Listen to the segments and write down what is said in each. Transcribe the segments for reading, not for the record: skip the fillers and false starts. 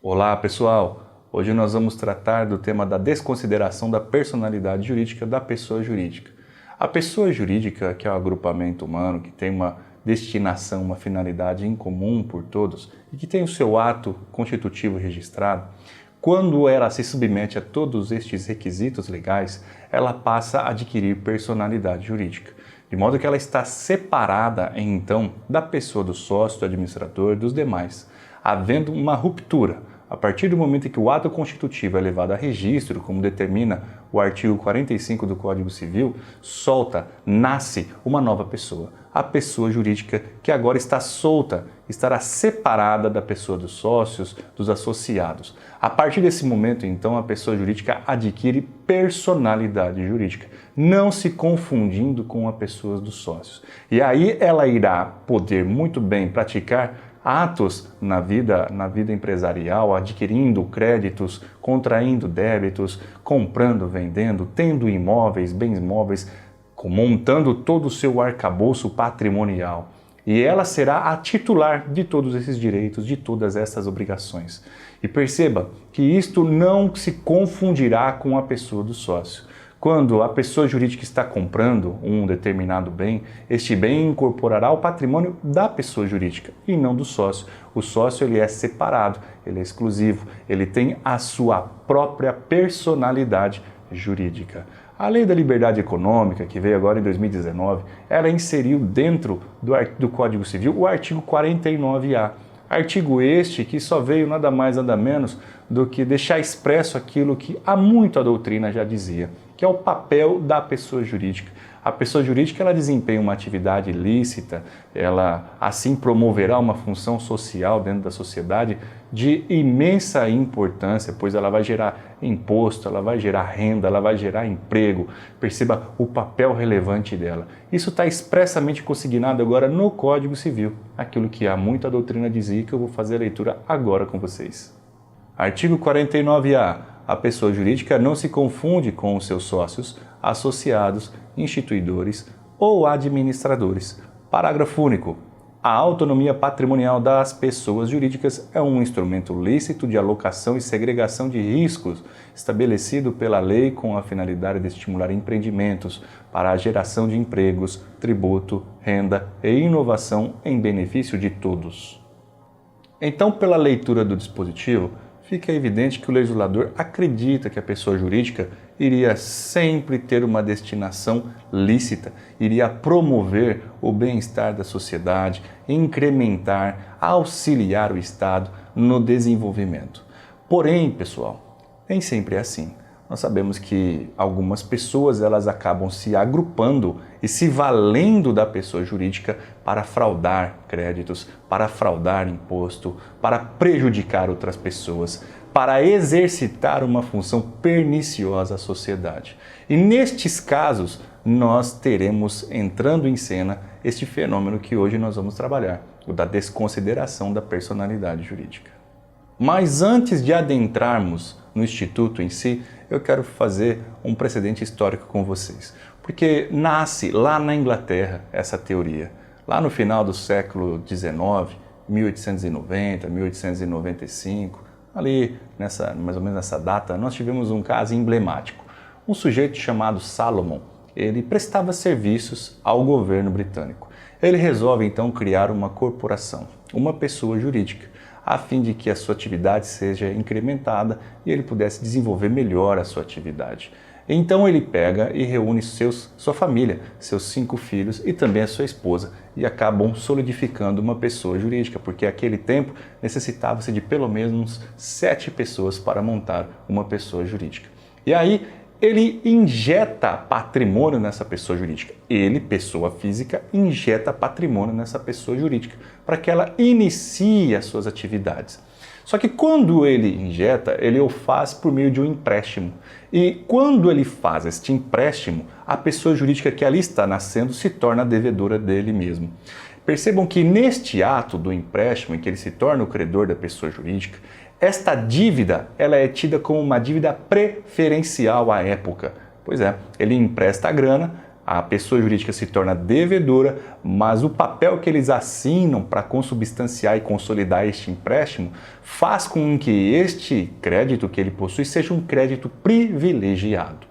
Olá, pessoal! Hoje nós vamos tratar do tema da desconsideração da personalidade jurídica da pessoa jurídica. A pessoa jurídica, que é o agrupamento humano, que tem uma destinação, uma finalidade em comum por todos e que tem o seu ato constitutivo registrado, quando ela se submete a todos estes requisitos legais, ela passa a adquirir personalidade jurídica, de modo que ela está separada, então, da pessoa do sócio, do administrador e dos demais, havendo uma ruptura. A partir do momento em que o ato constitutivo é levado a registro, como determina o artigo 45 do Código Civil, nasce uma nova pessoa. A pessoa jurídica que agora está solta, estará separada da pessoa dos sócios, dos associados. A partir desse momento, então, a pessoa jurídica adquire personalidade jurídica, não se confundindo com a pessoa dos sócios. E aí ela irá poder muito bem praticar atos na vida empresarial, adquirindo créditos, contraindo débitos, comprando, vendendo, tendo imóveis, bens móveis, montando todo o seu arcabouço patrimonial. E ela será a titular de todos esses direitos, de todas essas obrigações. E perceba que isto não se confundirá com a pessoa do sócio. Quando a pessoa jurídica está comprando um determinado bem, este bem incorporará o patrimônio da pessoa jurídica e não do sócio. O sócio ele é separado, ele é exclusivo, ele tem a sua própria personalidade jurídica. A Lei da Liberdade Econômica, que veio agora em 2019, ela inseriu dentro do Código Civil o artigo 49A. Artigo este que só veio nada mais nada menos do que deixar expresso aquilo que há muito a doutrina já dizia, que é o papel da pessoa jurídica. A pessoa jurídica ela desempenha uma atividade lícita, ela assim promoverá uma função social dentro da sociedade de imensa importância, pois ela vai gerar imposto, ela vai gerar renda, ela vai gerar emprego. Perceba o papel relevante dela. Isso está expressamente consignado agora no Código Civil, aquilo que há muito a doutrina dizia, que eu vou fazer a leitura agora com vocês. Artigo 49A. A pessoa jurídica não se confunde com os seus sócios, associados, instituidores ou administradores. Parágrafo único. A autonomia patrimonial das pessoas jurídicas é um instrumento lícito de alocação e segregação de riscos estabelecido pela lei com a finalidade de estimular empreendimentos para a geração de empregos, tributo, renda e inovação em benefício de todos. Então, pela leitura do dispositivo, fica evidente que o legislador acredita que a pessoa jurídica iria sempre ter uma destinação lícita, iria promover o bem-estar da sociedade, incrementar, auxiliar o Estado no desenvolvimento. Porém, pessoal, nem sempre é assim. Nós sabemos que algumas pessoas elas acabam se agrupando e se valendo da pessoa jurídica para fraudar créditos, para fraudar imposto, para prejudicar outras pessoas, para exercitar uma função perniciosa à sociedade. E nestes casos, nós teremos entrando em cena este fenômeno que hoje nós vamos trabalhar, o da desconsideração da personalidade jurídica. Mas antes de adentrarmos no Instituto em si, eu quero fazer um precedente histórico com vocês. Porque nasce lá na Inglaterra essa teoria. Lá no final do século XIX, 1890, 1895, ali mais ou menos nessa data, nós tivemos um caso emblemático. Um sujeito chamado Salomon, ele prestava serviços ao governo britânico. Ele resolve então criar uma corporação, uma pessoa jurídica, a fim de que a sua atividade seja incrementada e ele pudesse desenvolver melhor a sua atividade. Então ele pega e reúne sua família, seus 5 filhos e também a sua esposa e acabam solidificando uma pessoa jurídica, porque naquele tempo necessitava-se de pelo menos 7 pessoas para montar uma pessoa jurídica. E aí ele injeta patrimônio nessa pessoa jurídica. Ele, pessoa física, injeta patrimônio nessa pessoa jurídica para que ela inicie as suas atividades. Só que quando ele injeta, ele o faz por meio de um empréstimo. E quando ele faz este empréstimo, a pessoa jurídica que ali está nascendo se torna devedora dele mesmo. Percebam que neste ato do empréstimo, em que ele se torna o credor da pessoa jurídica, esta dívida ela é tida como uma dívida preferencial à época. Pois é, ele empresta a grana, A pessoa jurídica se torna devedora, mas o papel que eles assinam para consubstanciar e consolidar este empréstimo faz com que este crédito que ele possui seja um crédito privilegiado.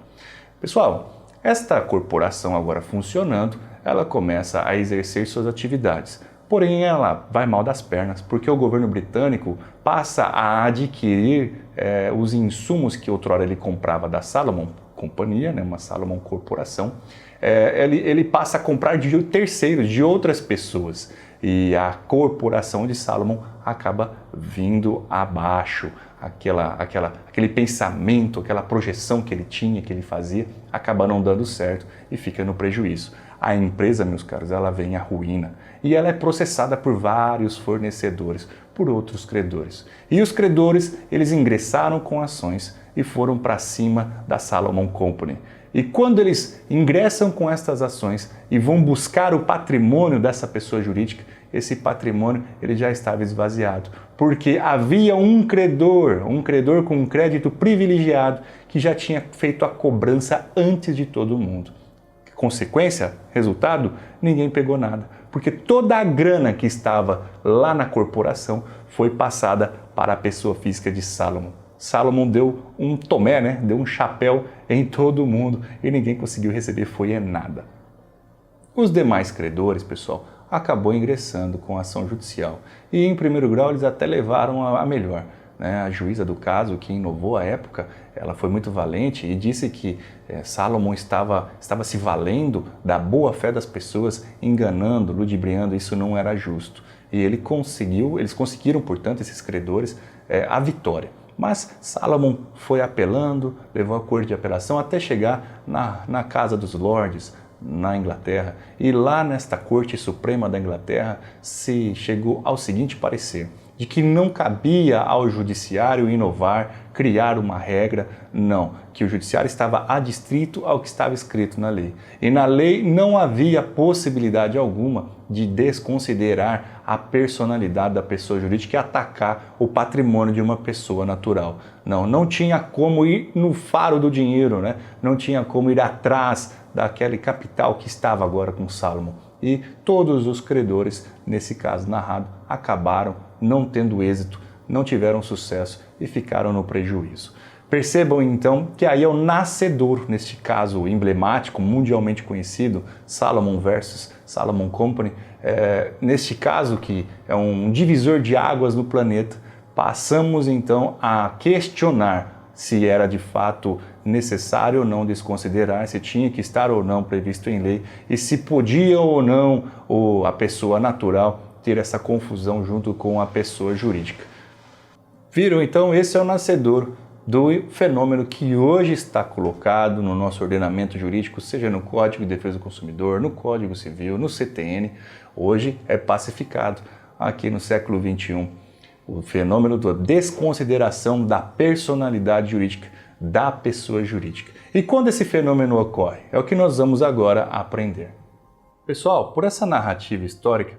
Pessoal, esta corporação agora funcionando, ela começa a exercer suas atividades. Porém, ela vai mal das pernas, porque o governo britânico passa a adquirir os insumos que outrora ele comprava da Salomon Companhia, né, uma Salomon Corporação, ele passa a comprar de terceiros, de outras pessoas. E a corporação de Salomon acaba vindo abaixo. Aquele pensamento, aquela projeção que ele tinha, que ele fazia, acaba não dando certo e fica no prejuízo. A empresa, meus caros, ela vem à ruína e ela é processada por vários fornecedores, por outros credores. E os credores, eles ingressaram com ações e foram para cima da Salomon Company. E quando eles ingressam com estas ações e vão buscar o patrimônio dessa pessoa jurídica, esse patrimônio ele já estava esvaziado, porque havia um credor com um crédito privilegiado que já tinha feito a cobrança antes de todo mundo. Consequência? Resultado? Ninguém pegou nada, porque toda a grana que estava lá na corporação foi passada para a pessoa física de Salomon. Salomon deu um tomé, né? Deu um chapéu em todo mundo e ninguém conseguiu receber, foi nada. Os demais credores, pessoal, acabou ingressando com ação judicial e em primeiro grau eles até levaram a melhor. A juíza do caso, que inovou a época, ela foi muito valente e disse que Salomon estava se valendo da boa fé das pessoas, enganando, ludibriando, isso não era justo. E eles conseguiram, portanto, esses credores, a vitória. Mas Salomon foi apelando, levou a corte de apelação até chegar na Casa dos Lordes, na Inglaterra. E lá nesta Corte Suprema da Inglaterra se chegou ao seguinte parecer, de que não cabia ao judiciário inovar, criar uma regra, não, que o judiciário estava adstrito ao que estava escrito na lei. E na lei não havia possibilidade alguma de desconsiderar a personalidade da pessoa jurídica e atacar o patrimônio de uma pessoa natural. Não tinha como ir no faro do dinheiro, né? Não tinha como ir atrás daquele capital que estava agora com Salomon. E todos os credores, nesse caso narrado, acabaram não tendo êxito, não tiveram sucesso e ficaram no prejuízo. Percebam então que aí é o nascedor, neste caso emblemático, mundialmente conhecido, Salomon versus Salomon Company, neste caso que é um divisor de águas no planeta, passamos então a questionar se era de fato necessário ou não desconsiderar, se tinha que estar ou não previsto em lei e se podia ou não a pessoa natural ter essa confusão junto com a pessoa jurídica. Viram? Então, esse é o nascedor do fenômeno que hoje está colocado no nosso ordenamento jurídico, seja no Código de Defesa do Consumidor, no Código Civil, no CTN, hoje é pacificado aqui no século XXI. O fenômeno da desconsideração da personalidade jurídica da pessoa jurídica. E quando esse fenômeno ocorre? É o que nós vamos agora aprender. Pessoal, por essa narrativa histórica,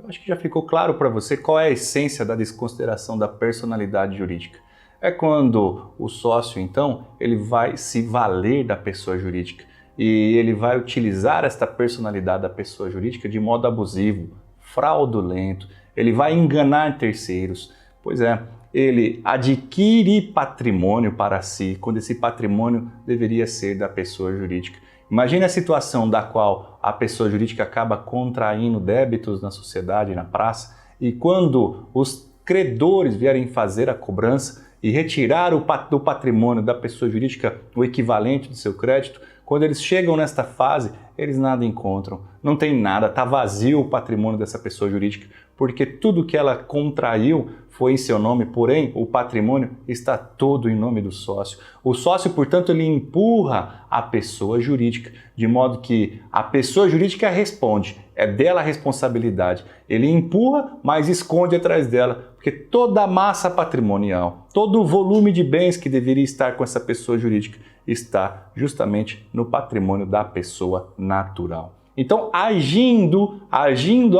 eu acho que já ficou claro para você qual é a essência da desconsideração da personalidade jurídica. É quando o sócio, então, ele vai se valer da pessoa jurídica e ele vai utilizar esta personalidade da pessoa jurídica de modo abusivo, fraudulento, ele vai enganar terceiros. Pois é, ele adquire patrimônio para si, quando esse patrimônio deveria ser da pessoa jurídica. Imagine a situação da qual a pessoa jurídica acaba contraindo débitos na sociedade, na praça, e quando os credores vierem fazer a cobrança e retirar do patrimônio da pessoa jurídica o equivalente do seu crédito, quando eles chegam nesta fase, eles nada encontram, não tem nada, está vazio o patrimônio dessa pessoa jurídica, porque tudo que ela contraiu foi em seu nome, porém o patrimônio está todo em nome do sócio. O sócio, portanto, ele empurra a pessoa jurídica, de modo que a pessoa jurídica responde, é dela a responsabilidade. Ele empurra, mas esconde atrás dela, porque toda a massa patrimonial, todo o volume de bens que deveria estar com essa pessoa jurídica está justamente no patrimônio da pessoa natural. Então, agindo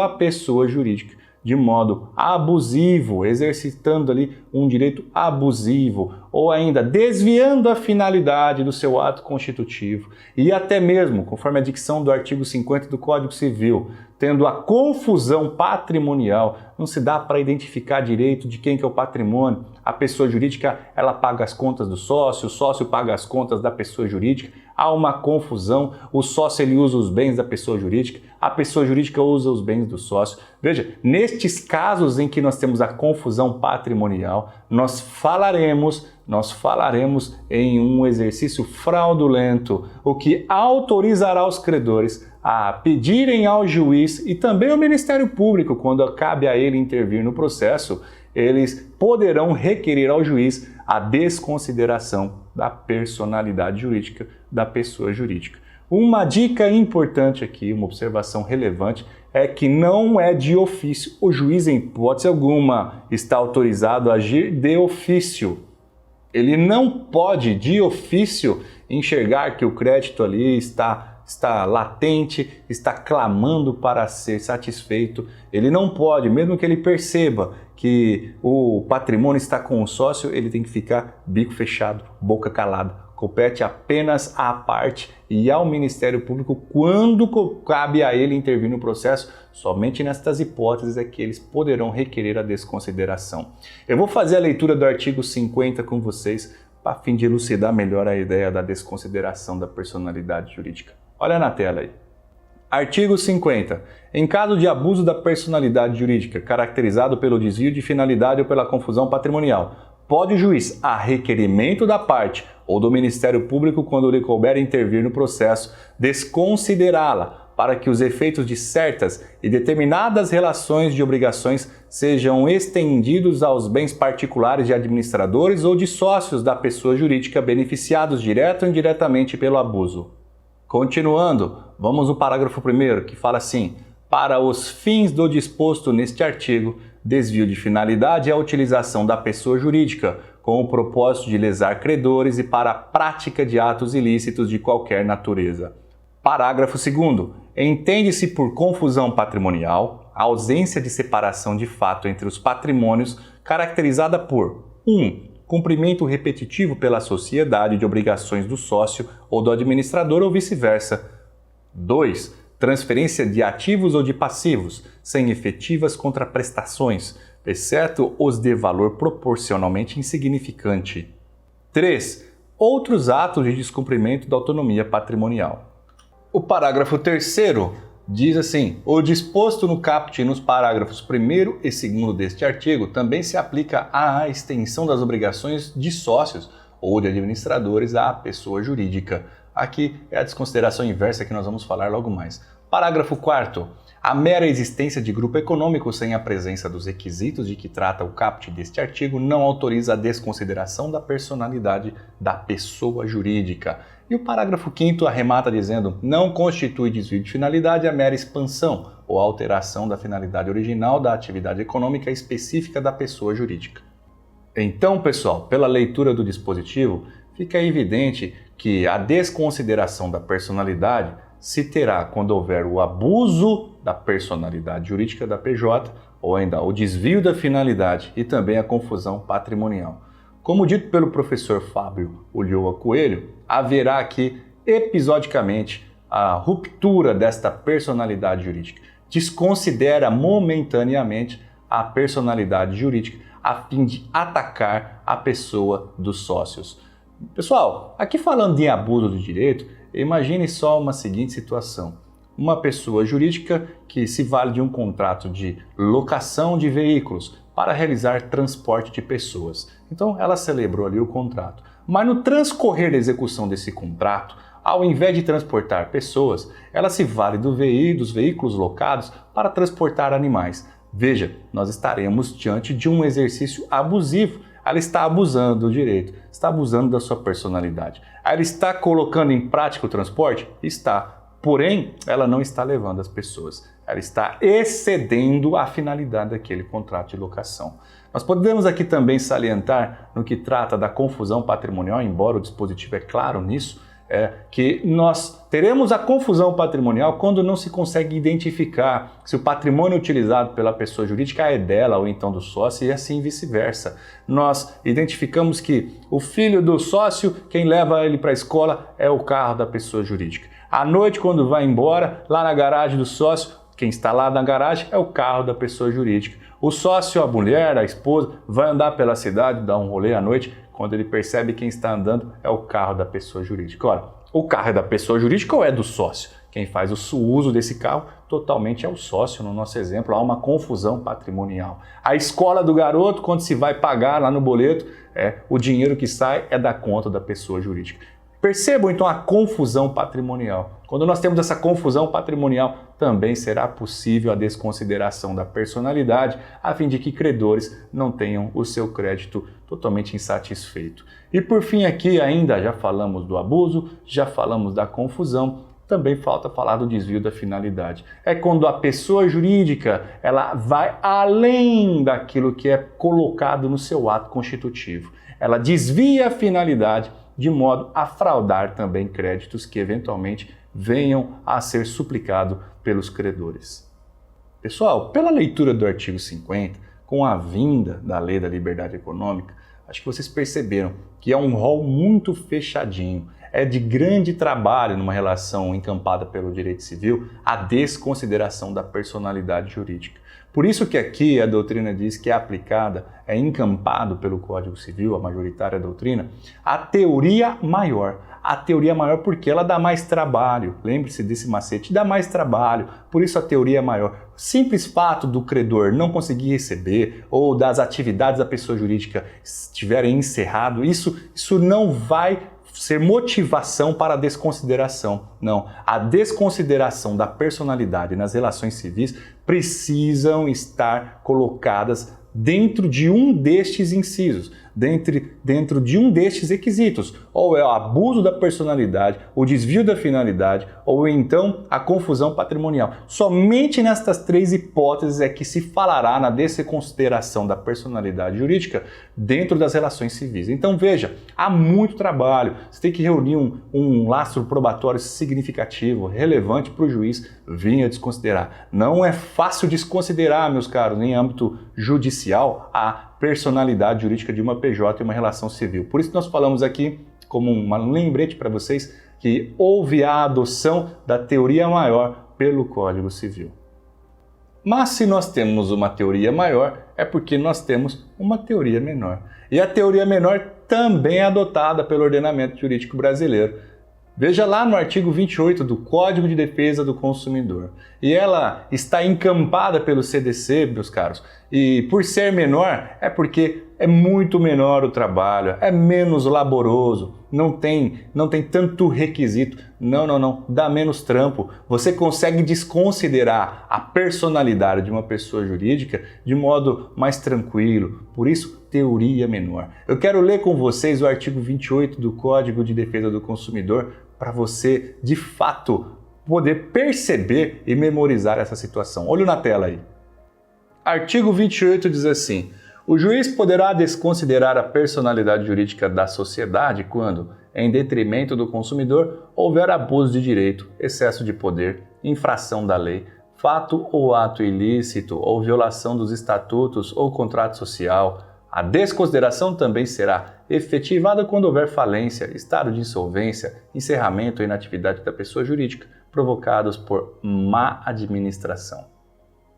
a pessoa jurídica de modo abusivo, exercitando ali um direito abusivo, ou ainda desviando a finalidade do seu ato constitutivo, e até mesmo, conforme a dicção do artigo 50 do Código Civil, tendo a confusão patrimonial, não se dá para identificar direito de quem que é o patrimônio. A pessoa jurídica, ela paga as contas do sócio, o sócio paga as contas da pessoa jurídica, há uma confusão, o sócio ele usa os bens da pessoa jurídica, a pessoa jurídica usa os bens do sócio. Veja, nestes casos em que nós temos a confusão patrimonial, nós falaremos em um exercício fraudulento, o que autorizará os credores a pedirem ao juiz e também ao Ministério Público, quando cabe a ele intervir no processo, eles poderão requerer ao juiz a desconsideração da personalidade jurídica da pessoa jurídica. Uma dica importante aqui, uma observação relevante, é que não é de ofício. O juiz, em hipótese alguma, está autorizado a agir de ofício. Ele não pode, de ofício, enxergar que o crédito ali está latente, está clamando para ser satisfeito. Ele não pode, mesmo que ele perceba que o patrimônio está com o sócio, ele tem que ficar bico fechado, boca calada. Compete apenas à parte e ao Ministério Público quando cabe a ele intervir no processo. Somente nestas hipóteses é que eles poderão requerer a desconsideração. Eu vou fazer a leitura do artigo 50 com vocês a fim de elucidar melhor a ideia da desconsideração da personalidade jurídica. Olha na tela aí. Artigo 50. Em caso de abuso da personalidade jurídica, caracterizado pelo desvio de finalidade ou pela confusão patrimonial, pode o juiz, a requerimento da parte ou do Ministério Público, quando lhe couber intervir no processo, desconsiderá-la para que os efeitos de certas e determinadas relações de obrigações sejam estendidos aos bens particulares de administradores ou de sócios da pessoa jurídica beneficiados direta ou indiretamente pelo abuso. Continuando, vamos no parágrafo 1º, que fala assim: para os fins do disposto neste artigo, desvio de finalidade é a utilização da pessoa jurídica com o propósito de lesar credores e para a prática de atos ilícitos de qualquer natureza. Parágrafo 2º. Entende-se por confusão patrimonial a ausência de separação de fato entre os patrimônios caracterizada por 1. Cumprimento repetitivo pela sociedade de obrigações do sócio ou do administrador ou vice-versa. 2. Transferência de ativos ou de passivos, sem efetivas contraprestações, exceto os de valor proporcionalmente insignificante. 3. Outros atos de descumprimento da autonomia patrimonial. O parágrafo 3º diz assim: o disposto no caput nos parágrafos 1º e 2º deste artigo também se aplica à extensão das obrigações de sócios ou de administradores à pessoa jurídica. Aqui é a desconsideração inversa que nós vamos falar logo mais. Parágrafo 4º. A mera existência de grupo econômico sem a presença dos requisitos de que trata o caput deste artigo não autoriza a desconsideração da personalidade da pessoa jurídica. E o parágrafo 5º arremata dizendo: não constitui desvio de finalidade a mera expansão ou alteração da finalidade original da atividade econômica específica da pessoa jurídica. Então, pessoal, pela leitura do dispositivo, fica evidente que a desconsideração da personalidade se terá quando houver o abuso da personalidade jurídica da PJ ou ainda o desvio da finalidade e também a confusão patrimonial. Como dito pelo professor Fábio Ulloa Coelho, haverá aqui episodicamente a ruptura desta personalidade jurídica. Desconsidera momentaneamente a personalidade jurídica a fim de atacar a pessoa dos sócios. Pessoal, aqui falando de abuso do direito, imagine só uma seguinte situação. Uma pessoa jurídica que se vale de um contrato de locação de veículos para realizar transporte de pessoas. Então ela celebrou ali o contrato. Mas no transcorrer da execução desse contrato, ao invés de transportar pessoas, ela se vale dos veículos locados para transportar animais. Veja, nós estaremos diante de um exercício abusivo. Ela está abusando do direito, está abusando da sua personalidade. Ela está colocando em prática o transporte? Está. Porém, ela não está levando as pessoas. Ela está excedendo a finalidade daquele contrato de locação. Nós podemos aqui também salientar, no que trata da confusão patrimonial, embora o dispositivo é claro nisso, que nós teremos a confusão patrimonial quando não se consegue identificar se o patrimônio utilizado pela pessoa jurídica é dela ou então do sócio e assim vice-versa. Nós identificamos que o filho do sócio, quem leva ele para a escola é o carro da pessoa jurídica. À noite, quando vai embora, lá na garagem do sócio, quem está lá na garagem é o carro da pessoa jurídica. O sócio, a mulher, a esposa, vai andar pela cidade, dar um rolê à noite, quando ele percebe quem está andando é o carro da pessoa jurídica. Ora, o carro é da pessoa jurídica ou é do sócio? Quem faz o uso desse carro totalmente é o sócio. No nosso exemplo, há uma confusão patrimonial. A escola do garoto, quando se vai pagar lá no boleto, o dinheiro que sai é da conta da pessoa jurídica. Percebam então a confusão patrimonial. Quando nós temos essa confusão patrimonial, também será possível a desconsideração da personalidade, a fim de que credores não tenham o seu crédito totalmente insatisfeito. E por fim aqui ainda já falamos do abuso, já falamos da confusão, também falta falar do desvio da finalidade. É quando a pessoa jurídica ela vai além daquilo que é colocado no seu ato constitutivo. Ela desvia a finalidade de modo a fraudar também créditos que eventualmente venham a ser suplicados pelos credores. Pessoal, pela leitura do artigo 50, com a vinda da Lei da Liberdade Econômica, acho que vocês perceberam que é um rol muito fechadinho. É de grande trabalho numa relação encampada pelo direito civil a desconsideração da personalidade jurídica. Por isso que aqui a doutrina diz que é aplicada, é encampado pelo Código Civil, a majoritária doutrina, a teoria maior. A teoria maior porque ela dá mais trabalho. Lembre-se desse macete, dá mais trabalho, por isso a teoria é maior. Simples fato do credor não conseguir receber ou das atividades da pessoa jurídica estiverem encerrado, isso não vai ser motivação para a desconsideração. Não, a desconsideração da personalidade nas relações civis precisam estar colocadas dentro de um destes incisos, dentro de um destes requisitos, ou é o abuso da personalidade, o desvio da finalidade, ou então a confusão patrimonial. Somente nestas três hipóteses é que se falará na desconsideração da personalidade jurídica dentro das relações civis. Então veja, há muito trabalho, você tem que reunir um lastro probatório significativo, relevante para o juiz vir a desconsiderar. Não é fácil desconsiderar, meus caros, em âmbito judicial, a personalidade jurídica de uma PJ e uma relação civil. Por isso nós falamos aqui, como um lembrete para vocês, que houve a adoção da teoria maior pelo Código Civil. Mas se nós temos uma teoria maior, é porque nós temos uma teoria menor. E a teoria menor também é adotada pelo ordenamento jurídico brasileiro. Veja lá no artigo 28 do Código de Defesa do Consumidor. E ela está encampada pelo CDC, meus caros. E por ser menor, é porque é muito menor o trabalho, é menos laboroso, não tem tanto requisito. Não, dá menos trampo. Você consegue desconsiderar a personalidade de uma pessoa jurídica de modo mais tranquilo. Por isso, teoria menor. Eu quero ler com vocês o artigo 28 do Código de Defesa do Consumidor para você, de fato, poder perceber e memorizar essa situação. Olha na tela aí. Artigo 28 diz assim: o juiz poderá desconsiderar a personalidade jurídica da sociedade quando, em detrimento do consumidor, houver abuso de direito, excesso de poder, infração da lei, fato ou ato ilícito ou violação dos estatutos ou contrato social. A desconsideração também será efetivada quando houver falência, estado de insolvência, encerramento ou inatividade da pessoa jurídica provocados por má administração.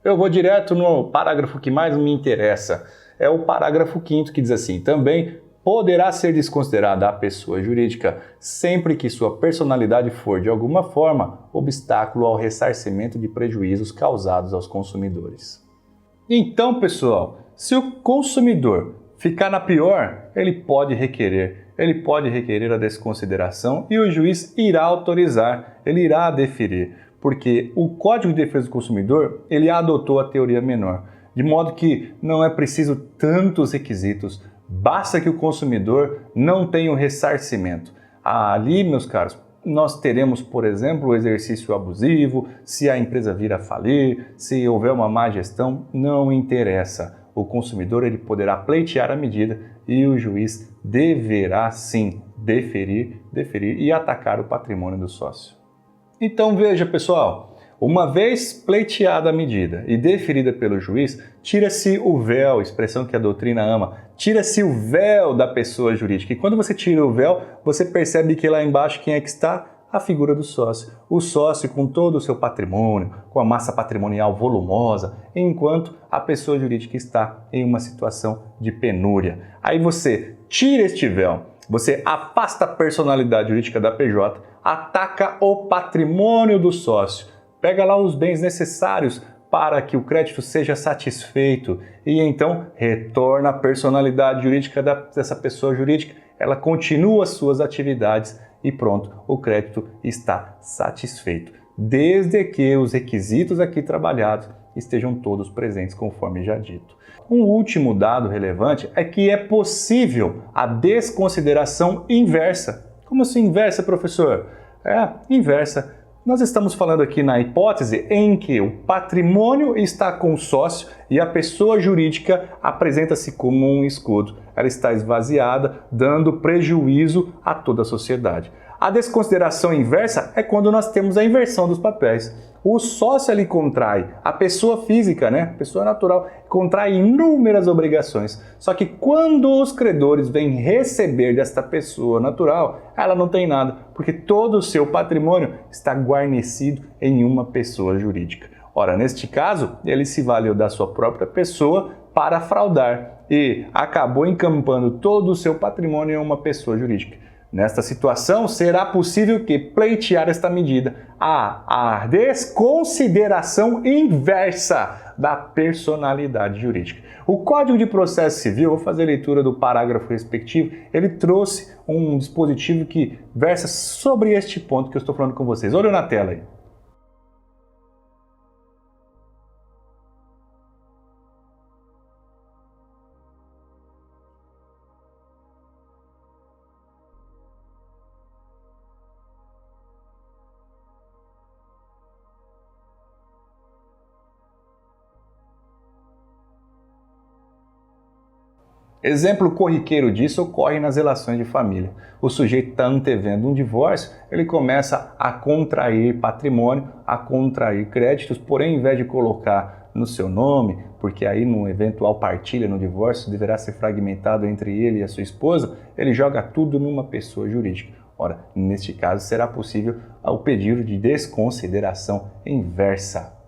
Eu vou direto no parágrafo que mais me interessa. É o parágrafo 5º que diz assim: também poderá ser desconsiderada a pessoa jurídica sempre que sua personalidade for, de alguma forma, obstáculo ao ressarcimento de prejuízos causados aos consumidores. Então, pessoal, se o consumidor ficar na pior, ele pode requerer a desconsideração e o juiz irá autorizar, ele irá deferir, porque o Código de Defesa do Consumidor, ele adotou a teoria menor, de modo que não é preciso tantos requisitos, basta que o consumidor não tenha o ressarcimento. Ali, meus caros, nós teremos, por exemplo, o exercício abusivo, se a empresa vir a falir, se houver uma má gestão, não interessa. O consumidor ele poderá pleitear a medida e o juiz deverá sim deferir e atacar o patrimônio do sócio. Então veja, pessoal, uma vez pleiteada a medida e deferida pelo juiz, tira-se o véu, expressão que a doutrina ama, tira-se o véu da pessoa jurídica. E quando você tira o véu, você percebe que lá embaixo quem é que está? A figura do sócio. O sócio com todo o seu patrimônio, com a massa patrimonial volumosa, enquanto a pessoa jurídica está em uma situação de penúria. Aí você tira este véu, você afasta a personalidade jurídica da PJ, ataca o patrimônio do sócio, pega lá os bens necessários para que o crédito seja satisfeito e então retorna a personalidade jurídica dessa pessoa jurídica, ela continua as suas atividades e pronto, o crédito está satisfeito, desde que os requisitos aqui trabalhados estejam todos presentes conforme já dito. Um último dado relevante é que é possível a desconsideração inversa. Como assim inversa, professor? Inversa. Nós estamos falando aqui na hipótese em que o patrimônio está com o sócio e a pessoa jurídica apresenta-se como um escudo. Ela está esvaziada, dando prejuízo a toda a sociedade. A desconsideração inversa é quando nós temos a inversão dos papéis. O sócio ali contrai, a pessoa física, a pessoa natural, contrai inúmeras obrigações. Só que quando os credores vêm receber desta pessoa natural, ela não tem nada, porque todo o seu patrimônio está guarnecido em uma pessoa jurídica. Ora, neste caso, ele se valeu da sua própria pessoa para fraudar e acabou encampando todo o seu patrimônio em uma pessoa jurídica. Nesta situação, será possível que pleitear esta medida, a desconsideração inversa da personalidade jurídica. O Código de Processo Civil, vou fazer a leitura do parágrafo respectivo, ele trouxe um dispositivo que versa sobre este ponto que eu estou falando com vocês. Olha na tela aí. Exemplo corriqueiro disso ocorre nas relações de família. O sujeito está antevendo um divórcio, ele começa a contrair patrimônio, a contrair créditos, porém, ao invés de colocar no seu nome, porque aí no eventual partilha no divórcio deverá ser fragmentado entre ele e a sua esposa, ele joga tudo numa pessoa jurídica. Ora, neste caso será possível o pedido de desconsideração inversa.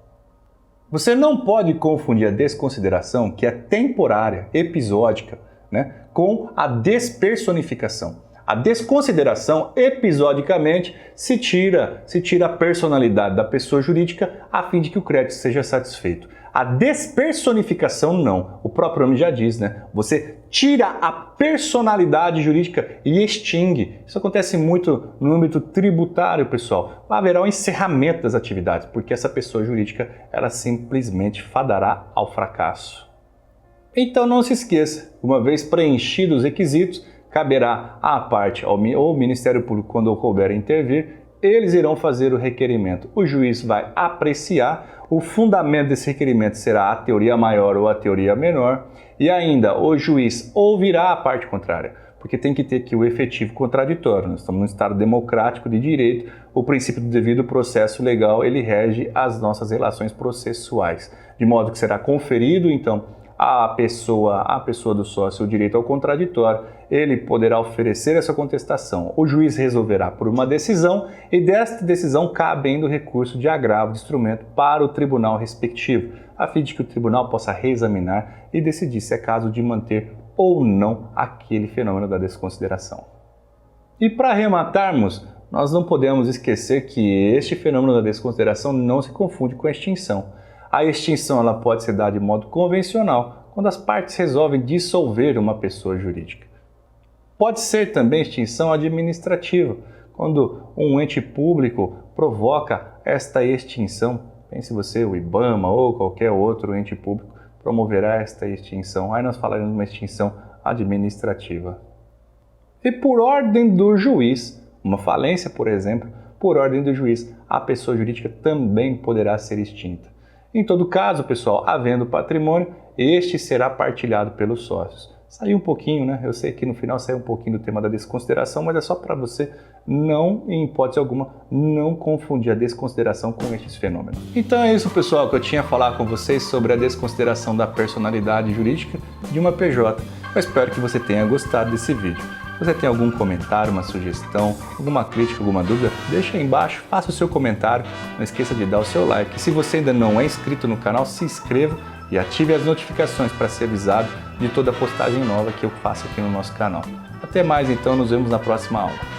Você não pode confundir a desconsideração, que é temporária, episódica, com a despersonificação. A desconsideração, episodicamente, se tira a personalidade da pessoa jurídica a fim de que o crédito seja satisfeito. A despersonificação não. O próprio nome já diz, Você tira a personalidade jurídica e extingue. Isso acontece muito no âmbito tributário, pessoal. Haverá um encerramento das atividades, porque essa pessoa jurídica, ela simplesmente fadará ao fracasso. Então não se esqueça, uma vez preenchidos os requisitos, caberá à parte ou ao Ministério Público, quando couber intervir, eles irão fazer o requerimento. O juiz vai apreciar, o fundamento desse requerimento será a teoria maior ou a teoria menor, e ainda o juiz ouvirá a parte contrária, porque tem que ter aqui o efetivo contraditório. Nós estamos num Estado democrático de direito, o princípio do devido processo legal, ele rege as nossas relações processuais, de modo que será conferido, então, à pessoa do sócio o direito ao contraditório, ele poderá oferecer essa contestação. O juiz resolverá por uma decisão e desta decisão cabendo recurso de agravo de instrumento para o tribunal respectivo, a fim de que o tribunal possa reexaminar e decidir se é caso de manter ou não aquele fenômeno da desconsideração. E para arrematarmos, nós não podemos esquecer que este fenômeno da desconsideração não se confunde com a extinção. A extinção ela pode ser dada de modo convencional, quando as partes resolvem dissolver uma pessoa jurídica. Pode ser também extinção administrativa, quando um ente público provoca esta extinção. Pense você, o IBAMA ou qualquer outro ente público promoverá esta extinção. Aí nós falaremos de uma extinção administrativa. E por ordem do juiz, uma falência, por exemplo, por ordem do juiz, a pessoa jurídica também poderá ser extinta. Em todo caso, pessoal, havendo patrimônio, este será partilhado pelos sócios. Saiu um pouquinho, né? Eu sei que no final saiu um pouquinho do tema da desconsideração, mas é só para você não, em hipótese alguma, não confundir a desconsideração com estes fenômenos. Então é isso, pessoal, que eu tinha a falar com vocês sobre a desconsideração da personalidade jurídica de uma PJ. Eu espero que você tenha gostado desse vídeo. Se você tem algum comentário, uma sugestão, alguma crítica, alguma dúvida, deixa aí embaixo, faça o seu comentário, não esqueça de dar o seu like. E se você ainda não é inscrito no canal, se inscreva e ative as notificações para ser avisado de toda postagem nova que eu faço aqui no nosso canal. Até mais então, nos vemos na próxima aula.